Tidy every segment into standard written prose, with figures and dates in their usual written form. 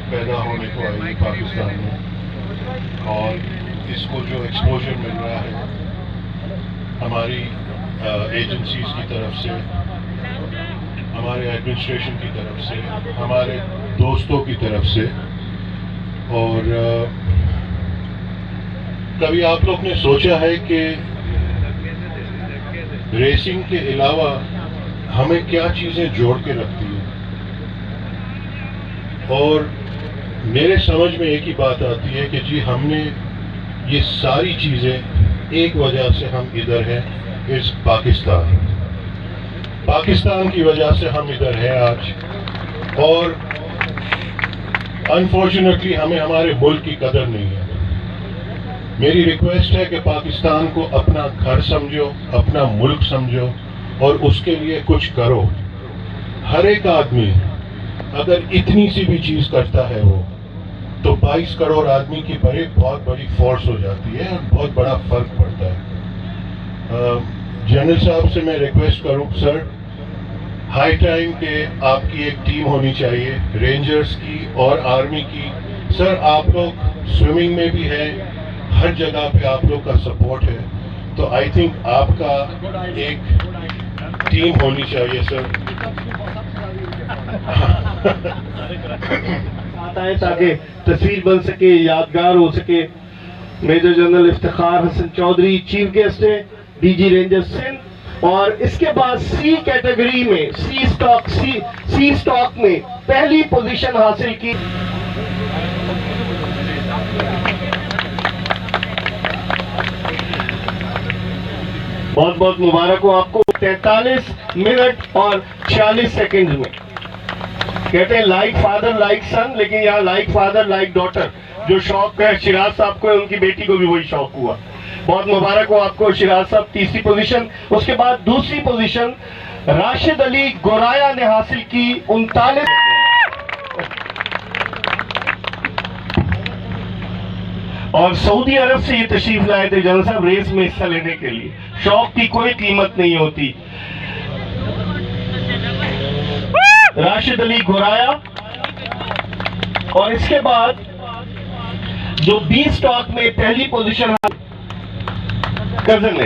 पैदा होने को आई पाकिस्तान में, और इसको जो एक्सपोजर मिल रहा है हमारी एजेंसीज की तरफ से, हमारे एडमिनिस्ट्रेशन की तरफ से, हमारे दोस्तों की तरफ से, और कभी आप लोग ने सोचा है कि रेसिंग के अलावा हमें क्या चीज़ें जोड़ के रखती है? और मेरे समझ में एक ही बात आती है कि जी हमने ये सारी चीज़ें एक वजह से हम इधर हैं, इस पाकिस्तान की वजह से हम इधर हैं आज। और अनफॉर्चुनेटली हमें हमारे मुल्क की कदर नहीं है। मेरी रिक्वेस्ट है कि पाकिस्तान को अपना घर समझो, अपना मुल्क समझो और उसके लिए कुछ करो। हर एक आदमी अगर इतनी सी भी चीज़ करता है वो, तो 22 करोड़ आदमी की बहुत बड़ी फोर्स हो जाती है और बहुत बड़ा फर्क पड़ता है। जनरल साहब से मैं रिक्वेस्ट करूं, सर हाई टाइम के आपकी एक टीम होनी चाहिए, रेंजर्स की और आर्मी की। सर आप लोग स्विमिंग में भी है, हर जगह पे आप लोग का सपोर्ट है, तो आई थिंक आपका एक टीम होनी चाहिए सर। आता है ताकि तस्वीर बन सके, यादगार हो सके। Major general Iftikhar Hasan Chaudhry chief guest है, डीजी रेंजर सिंध। और इसके बाद सी कैटेगरी में सी स्टॉक में पहली पोजीशन हासिल की। बहुत बहुत मुबारक हो आपको। 43 मिनट और 46 सेकंड में। कहते हैं लाइक फादर लाइक सन, लेकिन यहाँ लाइक फादर लाइक डॉटर। जो शौक है शिराज साहब को, उनकी बेटी को भी वही शौक हुआ। बहुत मुबारक हो आपको शिराज साहब, तीसरी पोजीशन। उसके बाद दूसरी पोजीशन राशिद अली गोराया ने हासिल की 39। और सऊदी अरब से ये तशरीफ लाए थे जनरल साहब रेस में हिस्सा लेने के लिए। शौक की कोई कीमत नहीं होती। राशिद अली गोराया। और इसके बाद जो बी स्टॉक में पहली पोजीशन कर्जन ने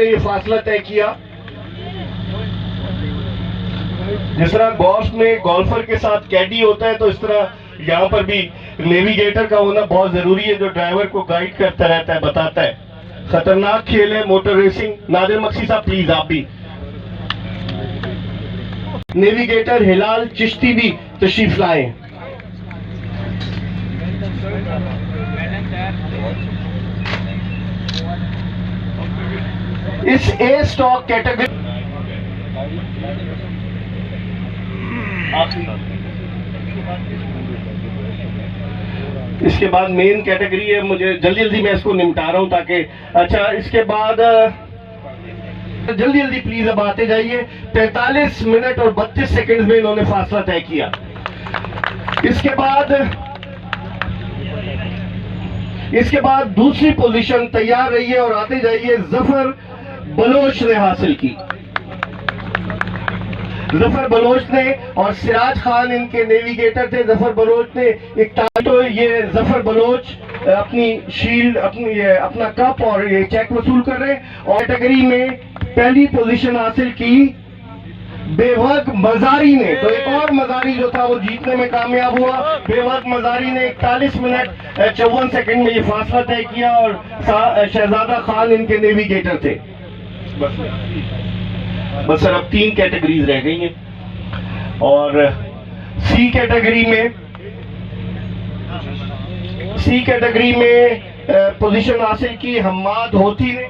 ये फासला तय किया। जिस तरह गोल्फ में गोल्फर के साथ कैडी होता है, तो इस तरह यहाँ पर भी नेविगेटर का होना बहुत जरूरी है, जो ड्राइवर को गाइड करता रहता है, बताता है। खतरनाक खेल है मोटर रेसिंग। नादिर मक्सी साहब प्लीज आप भी। नेविगेटर हिलाल चिश्ती भी तशरीफ लाए। इस ए स्टॉक कैटेगरी इसके बाद मेन कैटेगरी है। मुझे जल्दी मैं इसको निपटा रहा हूं ताकि अच्छा इसके बाद जल्दी प्लीज अब आते जाइए। 43 मिनट और 32 सेकंड में इन्होंने फासला तय किया। इसके बाद दूसरी पोजीशन तैयार रही है और आते जाइए। जफर बलोच ने हासिल की। जफर बलोच ने और सिराज खान इनके नेविगेटर थे। जफर बलोच ने एक तो ये जफर बलोच अपनी शील्ड अपना कप और ये चेक वसूल कर रहे हैं। और कैटेगरी में पहली पोजीशन हासिल की बेवक मजारी ने। तो एक और मजारी जो था वो जीतने में कामयाब हुआ। बेवक मजारी ने 41 मिनट 54 सेकंड में ये फासला तय किया और शहजादा खान इनके नेविगेटर थे। बस सर अब 3 कैटेगरीज रह गई हैं। और सी कैटेगरी में पोजीशन हासिल की हम्माद होती ने।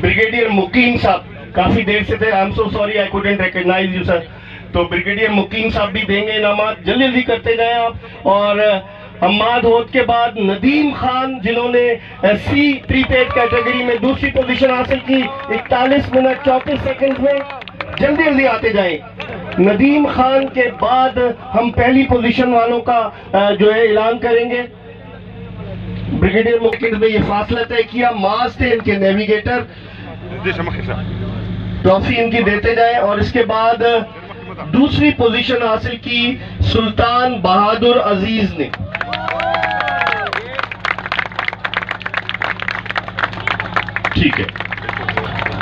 ब्रिगेडियर मुकीम साहब काफी देर से थे। I am so sorry I couldn't recognise you sir. तो ब्रिगेडियर मुकीम साहब भी देंगे इनामात। जल्दी करते जाएं आप। और हम्माद होत के बाद नदीम खान जिन्होंने सी प्रीपेड कैटेगरी में दूसरी पोजीशन हासिल की 41 मिनट 34 सेकंड में। जल्दी आते जाएं। नदीम खान के बाद हम पहली पोजीशन वालों का जो है ऐलान करेंगे। ब्रिगेडियर मुकेश में ये फासला तय किया, मास थे इनके नेविगेटर, ट्रॉफी इनकी देते जाए। और इसके बाद दूसरी पोजीशन हासिल की सुल्तान बहादुर अजीज ने। ठीक है,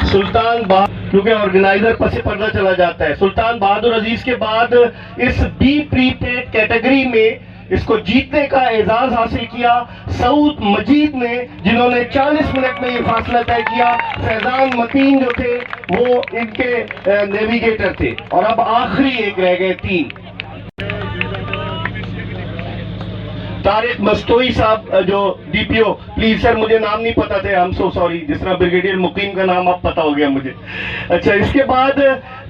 सुल्तान बहादुर, क्योंकि ऑर्गेनाइजर पसे पर्दा चला जाता है। सुल्तान बहादुर अजीज के बाद इस बी प्रीपेड कैटेगरी में इसको जीतने का एजाज हासिल किया सऊद मजीद ने, जिन्होंने 40 मिनट में ये फासला तय किया। फैजान मतीन जो थे वो इनके नेविगेटर थे। और अब आखिरी एक रह गए, 3। तारिक मस्तोई साहब जो डीपीओ, प्लीज सर मुझे नाम नहीं पता थे, आई एम सो सॉरी। जिस तरह ब्रिगेडियर मुकीम का नाम अब पता हो गया मुझे। अच्छा, इसके बाद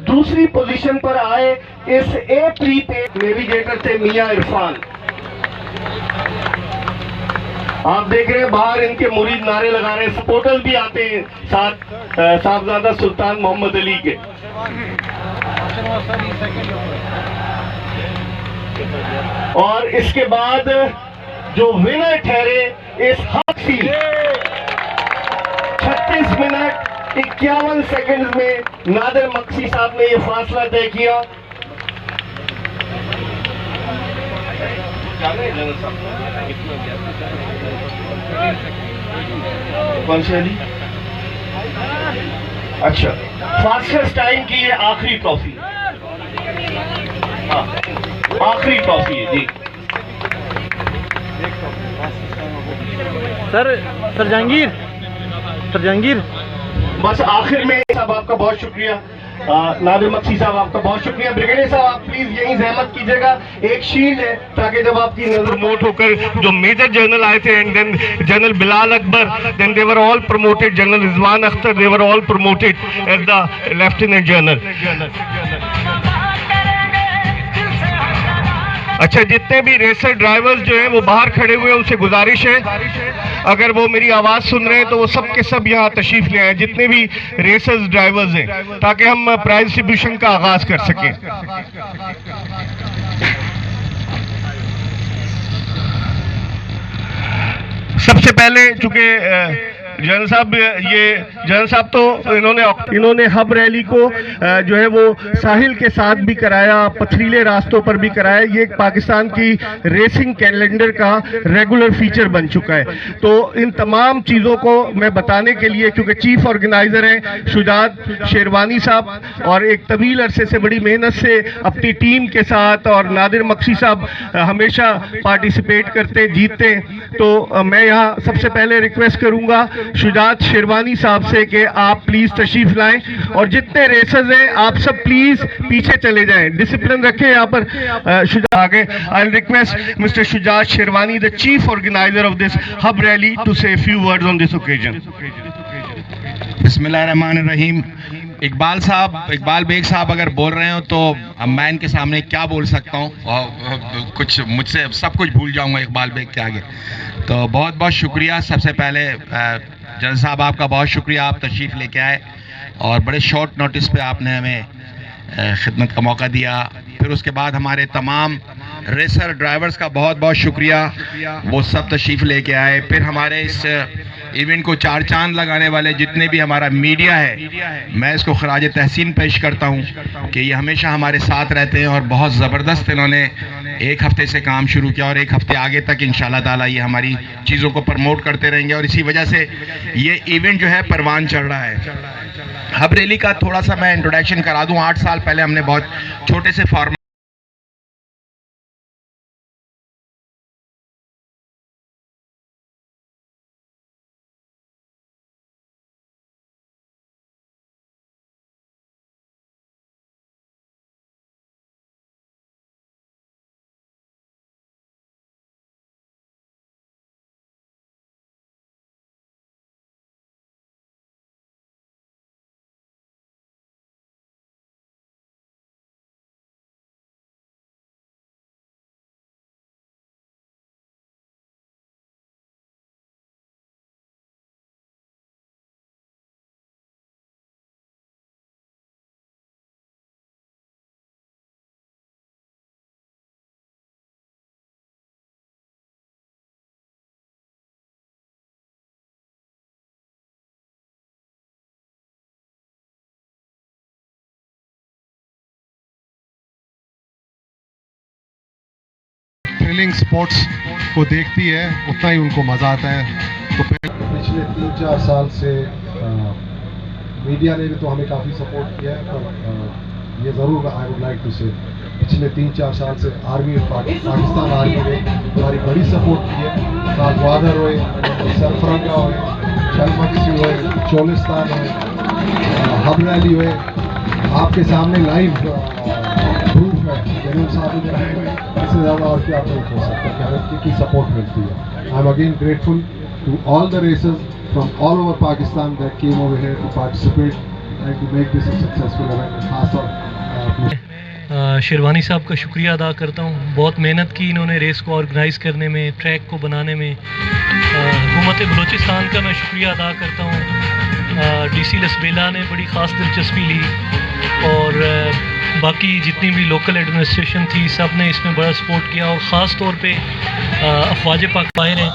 दूसरी पोजीशन पर आए इस ए प्रीपेड नेविगेटर थे मियां इरफान। आप देख रहे हैं बाहर इनके मुरीद नारे लगा रहे हैं, सपोर्टर्स भी आते हैं साथ साहबजादा सुल्तान मोहम्मद अली के। और इसके बाद जो विनर ठहरे इस हक सी 36 मिनट 51 सेकंड में नादिर मक्सी साहब ने यह फासला तय किया। कौन सी अली? अच्छा, फास्टेस्ट टाइम की ये आखिरी ट्रॉफी, हाँ आखिरी ट्रॉफी है जी। सर जहांगीर बस आखिर में साहब आपका बहुत शुक्रिया, नादिर मक्सी साहब आपका बहुत शुक्रिया। ब्रिगेडियर साहब आप प्लीज यहीं जहमत कीजिएगा, एक शील्ड है ताकि जब आपकी नजर नोट होकर जो मेजर जनरल आए थे, and then general Bilal Akbar, then they were all promoted, general Rizwan Akhtar, they were all promoted as the lieutenant general. अच्छा, जितने भी रेसर ड्राइवर्स जो हैं वो बाहर खड़े हुए हैं, उनसे गुजारिश है अगर वो मेरी आवाज़ सुन रहे हैं तो वो सब के सब यहाँ तशरीफ ले आए, जितने भी रेसर्स ड्राइवर्स हैं, ताकि हम प्राइज डिस्ट्रीब्यूशन का आगाज कर सकें। सबसे पहले चूंकि जनरल साहब तो इन्होंने हब रैली को जो है वो साहिल के साथ भी कराया, पथरीले रास्तों पर भी कराया। ये एक पाकिस्तान की रेसिंग कैलेंडर का रेगुलर फीचर बन चुका है। तो इन तमाम चीज़ों को मैं बताने के लिए, क्योंकि चीफ ऑर्गेनाइजर हैं शुजात शेरवानी साहब, और एक तवील अरसे से बड़ी मेहनत से अपनी टीम के साथ, और नादिर मक्सी साहब हमेशा पार्टिसिपेट करते जीतते, तो मैं यहाँ सबसे पहले रिक्वेस्ट करूँगा शुजात शेरवानी साहब से कि आप प्लीज तशरीफ लाएं, और जितने रेसर्स हैं आप सब प्लीज पीछे चले जाएं, डिसिप्लिन रखें यहाँ पर। शुजात आगे, I will request mister Shujaat Sherwani, the chief organiser of this hub rally, to say a few words on this occasion. बिस्मिल्लाहिर्रहमानिर्रहीम। इकबाल बेग साहब अगर बोल रहे हो तो अब मैं इनके सामने क्या बोल सकता हूँ, और कुछ मुझसे सब कुछ भूल जाऊँगा इकबाल बेग के आगे। तो बहुत बहुत शुक्रिया। सबसे पहले जनरल साहब आपका बहुत शुक्रिया, आप तशरीफ़ लेके आए और बड़े शॉर्ट नोटिस पे आपने हमें खिदमत का मौका दिया। फिर उसके बाद हमारे तमाम रेसर ड्राइवर्स का बहुत बहुत शुक्रिया, वो सब तशरीफ़ लेके आए। फिर हमारे इस इवेंट को चार चांद लगाने वाले जितने भी हमारा मीडिया है, मैं इसको खराज तहसीन पेश करता हूँ कि ये हमेशा हमारे साथ रहते हैं, और बहुत ज़बरदस्त इन्होंने एक हफ्ते से काम शुरू किया और एक हफ्ते आगे तक इंशाल्लाह ताला ये हमारी चीज़ों को प्रमोट करते रहेंगे, और इसी वजह से ये इवेंट जो है परवान चढ़ रहा है। हब रैली का थोड़ा सा मैं इंट्रोडक्शन करा दूँ। 8 साल पहले हमने बहुत छोटे से फॉर्मेट थ्रिलिंग स्पोर्ट्स को देखती है उतना ही उनको मज़ा आता है। तो पिछले 3-4 साल से मीडिया ने भी तो हमें काफ़ी सपोर्ट किया है, पर ये ज़रूर आई वुड लाइक टू से पिछले 3-4 साल से आर्मी पाकिस्तान आर्मी ने हमारी बड़ी सपोर्ट की है। नागवादर हुए, सरफरंगा हुए, चलमक्सी हुए, चोलिस्तान हुए, हब रैली हुए, आपके सामने लाइव प्रूफ है जनरल साहब ने रहे हुए, इससे ज़्यादा और क्या प्रूफ हो सकता है कि हमें कितनी सपोर्ट मिलती है। I am again grateful to all the racers from all over Pakistan that came over here to participate and to make this a successful event. खासतौर शेरवानी साहब का शुक्रिया अदा करता हूँ। बहुत मेहनत की इन्होंने रेस को ऑर्गेनाइज़ करने में, ट्रैक को बनाने में। हुकूमत बलूचिस्तान का मैं शुक्रिया अदा करता हूँ। DC लसबेला ने बड़ी ख़ास दिलचस्पी ली और बाकी जितनी भी लोकल एडमिनिस्ट्रेशन थी सब ने इसमें बड़ा सपोर्ट किया और ख़ास तौर पे अफवाज पाक बाहर हैं,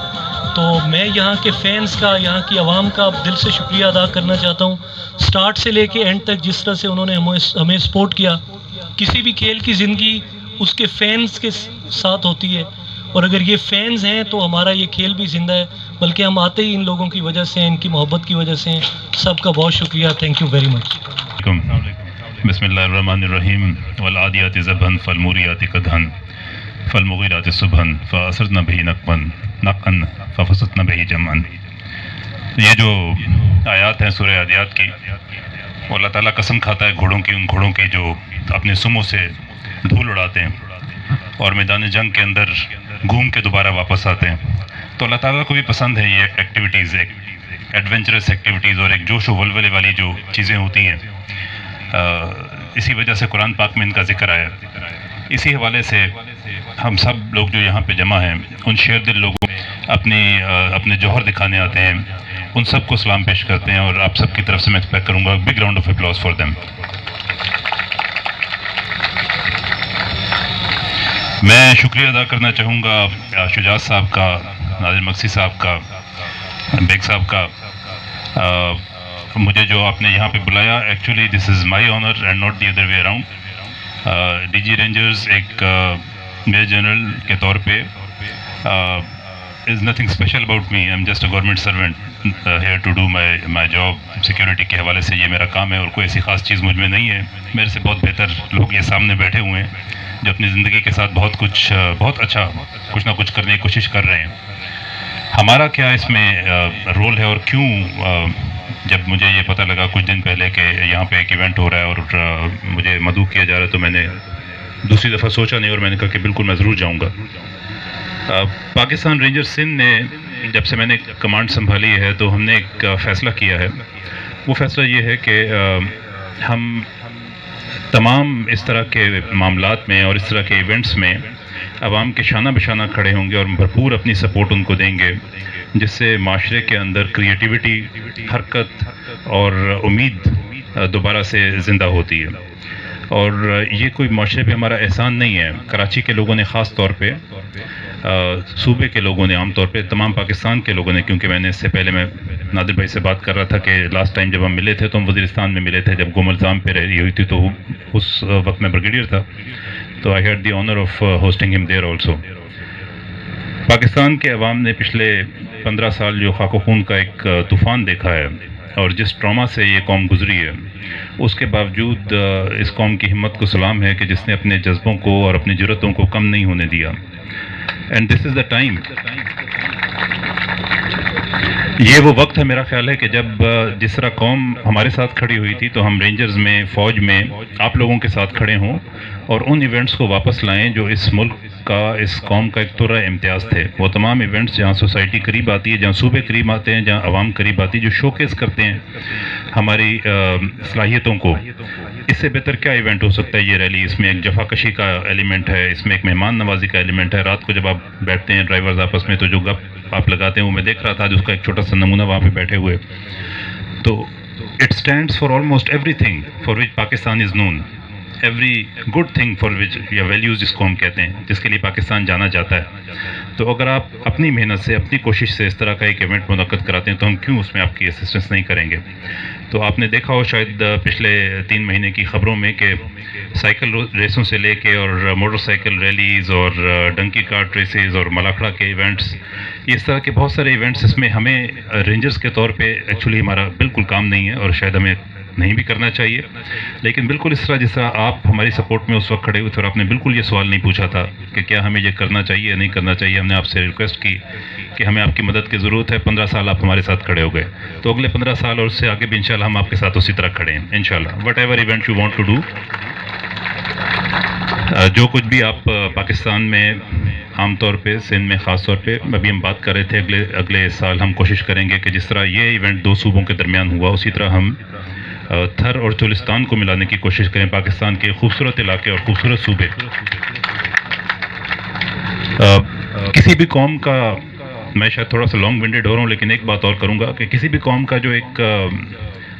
तो मैं यहाँ के फैंस का, यहाँ की आवाम का दिल से शुक्रिया अदा करना चाहता हूँ। स्टार्ट से लेके एंड तक जिस तरह से उन्होंने हमें सपोर्ट किया। किसी भी खेल की ज़िंदगी उसके फैंस के साथ होती है और अगर ये फैंस हैं तो हमारा ये खेल भी ज़िंदा है, बल्कि हम आते ही इन लोगों की वजह से, इनकी मोहब्बत की वजह से। सबका बहुत शुक्रिया, थैंक यू वेरी मच। बिस्मिल्लाहिर्रहमानिर्रहीम वल आदियाति ज़बहन फल मूरियाति कदहन फल मुग़ीराति सुबहन फ़असरन बिही नक़न फ़फ़सतन बिही जमअन। ये जो आयात हैं सूरह आदियात की, वो अल्लाह ताला कसम खाता है घोड़ों की, उन घोड़ों के जो अपने सुमों से धूल उड़ाते हैं और मैदान जंग के अंदर घूम के दोबारा वापस आते हैं। तो अल्लाह ताला को भी पसंद है ये एक्टिविटीज़, एक एडवेंचरस एक्टिविटीज़ और एक जोश व वलवले वाली जो चीज़ें होती हैं। इसी वजह से कुरान पाक में इनका जिक्र आया। इसी हवाले से हम सब लोग जो यहाँ पे जमा हैं, उन शेर दिल लोगों अपने जौहर दिखाने आते हैं, उन सब को सलाम पेश करते हैं और आप सब की तरफ से मैं एक्सपेक्ट करूँगा big round of applause for them. मैं शुक्रिया अदा करना चाहूँगा शुजात साहब का, नादिर मक्सी साहब का, बेग साहब का, मुझे जो आपने यहाँ पे बुलाया। Actually this is my honour and not the other way around. DG rangers एक मेजर जनरल के तौर पे is nothing special about me. I am just a government servant here to do my job. Security के हवाले से ये मेरा काम है और कोई ऐसी ख़ास चीज़ मुझ में नहीं है। मेरे से बहुत बेहतर लोग ये सामने बैठे हुए हैं जो अपनी ज़िंदगी के साथ बहुत अच्छा कुछ ना कुछ करने की कोशिश कर रहे हैं। हमारा क्या इसमें रोल है और क्यों? जब मुझे ये पता लगा कुछ दिन पहले कि यहाँ पे एक इवेंट हो रहा है और मुझे मदऊ किया जा रहा है, तो मैंने दूसरी दफ़ा सोचा नहीं और मैंने कहा कि बिल्कुल मैं ज़रूर जाऊँगा। पाकिस्तान रेंजर सिंध ने जब से मैंने कमांड संभाली है तो हमने एक फ़ैसला किया है। वो फ़ैसला ये है कि हम तमाम इस तरह के मामलात में और इस तरह के इवेंट्स में आवाम के शाना बशाना खड़े होंगे और भरपूर अपनी सपोर्ट उनको देंगे, जिससे माशरे के अंदर क्रिएटिविटी, हरकत और उम्मीद दोबारा से ज़िंदा होती है। और ये कोई माशरे पे हमारा एहसान नहीं है। कराची के लोगों ने ख़ास तौर पे, सूबे के लोगों ने, आम तौर पे तमाम पाकिस्तान के लोगों ने, क्योंकि मैंने इससे पहले मैं नादिर भाई से बात कर रहा था कि लास्ट टाइम जब हम मिले थे तो हम वज़ीरिस्तान में मिले थे, जब गोमलजाम पे रही हुई थी, तो उस वक्त मैं ब्रिगेडियर था, तो I had the honour of hosting him there also. Pakistan के अवाम ने पिछले 15 साल जो खाको खून का एक तूफ़ान देखा है और जिस ट्रॉमा से ये कौम गुजरी है, उसके बावजूद इस कौम की हिम्मत को सलाम है कि जिसने अपने जज्बों को और अपनी ज़रूरतों को कम नहीं होने दिया। And this is the time, ये वो वक्त है मेरा ख्याल है कि जब जिस तरह कौम हमारे साथ खड़ी हुई थी, तो हम रेंजर्स में, फ़ौज में आप लोगों के साथ खड़े हों और उन इवेंट्स को वापस लाएं जो इस मुल्क का, इस कौम का एक तुर्रा इम्तियाज़ थे। वो तमाम इवेंट्स जहाँ सोसाइटी करीब आती है, जहाँ सूबे करीब आते हैं, जहाँ आवाम करीब आती है, जो शोकेस करते हैं हमारी सलाहियतों को। इससे बेहतर क्या इवेंट हो सकता है ये रैली? इसमें एक जफाकशी का एलिमेंट है, इसमें एक मेहमान नवाजी का एलिमेंट है। रात को जब आप बैठते हैं ड्राइवर्स आपस में, तो जो गप आप लगाते हैं वो मैं देख रहा था, जिसका एक छोटा सा नमूना वहाँ पे बैठे हुए। तो it stands for almost everything for which Pakistan is known. Every good thing for which या वैल्यूज़ जिसको हम कहते हैं, जिसके लिए पाकिस्तान जाना जाता है। तो अगर आप अपनी मेहनत से, अपनी कोशिश से इस तरह का एक इवेंट मुनक्कद कराते हैं तो हम क्यों उसमें आपकी असिस्टेंस नहीं करेंगे। तो आपने देखा हो शायद पिछले 3 महीने की ख़बरों में कि साइकिल रेसों से लेके और मोटरसाइकिल रैलीज़ और डंकी कार्ट रेसेस और मलाखड़ा के इवेंट्स, इस तरह के बहुत सारे इवेंट्स, इसमें हमें रेंजर्स के तौर पे एक्चुअली हमारा बिल्कुल काम नहीं है और शायद हमें नहीं भी करना चाहिए। लेकिन बिल्कुल इस तरह जिस तरह आप हमारी सपोर्ट में उस वक्त खड़े हुए थे और आपने बिल्कुल ये सवाल नहीं पूछा था कि क्या हमें ये करना चाहिए या नहीं करना चाहिए, हमने आपसे रिक्वेस्ट की कि हमें आपकी मदद की ज़रूरत है। 15 साल आप हमारे साथ खड़े हो गए, तो अगले 15 साल और उससे आगे भी इंशाल्लाह हम आपके साथ उसी तरह खड़े हैं इंशाल्लाह। Whatever event you want to do, जो कुछ भी आप पाकिस्तान में आम तौर पे, सिंध में ख़ास तौर पे, अभी हम बात कर रहे थे, अगले साल हम कोशिश करेंगे कि जिस तरह ये इवेंट 2 सूबों के दरमियान हुआ, उसी तरह हम थर और चुलिस्तान को मिलाने की कोशिश करें, पाकिस्तान के खूबसूरत इलाके और खूबसूरत सूबे। किसी भी कौम का, मैं शायद थोड़ा सा लॉन्ग विंडेड हो रहा हूँ लेकिन एक बात और करूँगा कि किसी भी कौम का जो एक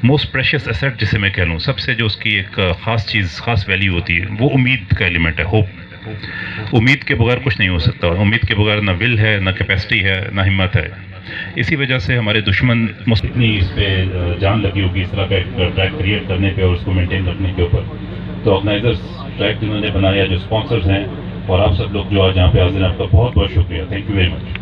मोस्ट प्रेशियस एसेट जिसे मैं कह लूँ, सबसे जो उसकी एक ख़ास चीज़, ख़ास वैल्यू होती है, वो उम्मीद का एलिमेंट है, होप। उम्मीद के बगैर कुछ नहीं हो सकता, उम्मीद के बगैर ना विल है, ना कैपेसिटी है, ना हिम्मत है। इसी वजह से हमारे दुश्मन इतनी इस पर जान लगी होगी, इस तरह का एक ट्रैक क्रिएट करने पे और उसको मेंटेन रखने के ऊपर। तो ऑर्गेनाइजर्स, ट्रैक जिन्होंने बनाया, जो स्पॉन्सर्स हैं और आप सब लोग जो आज यहाँ पे हाजिर हैं, आपका बहुत बहुत शुक्रिया। Thank you very much.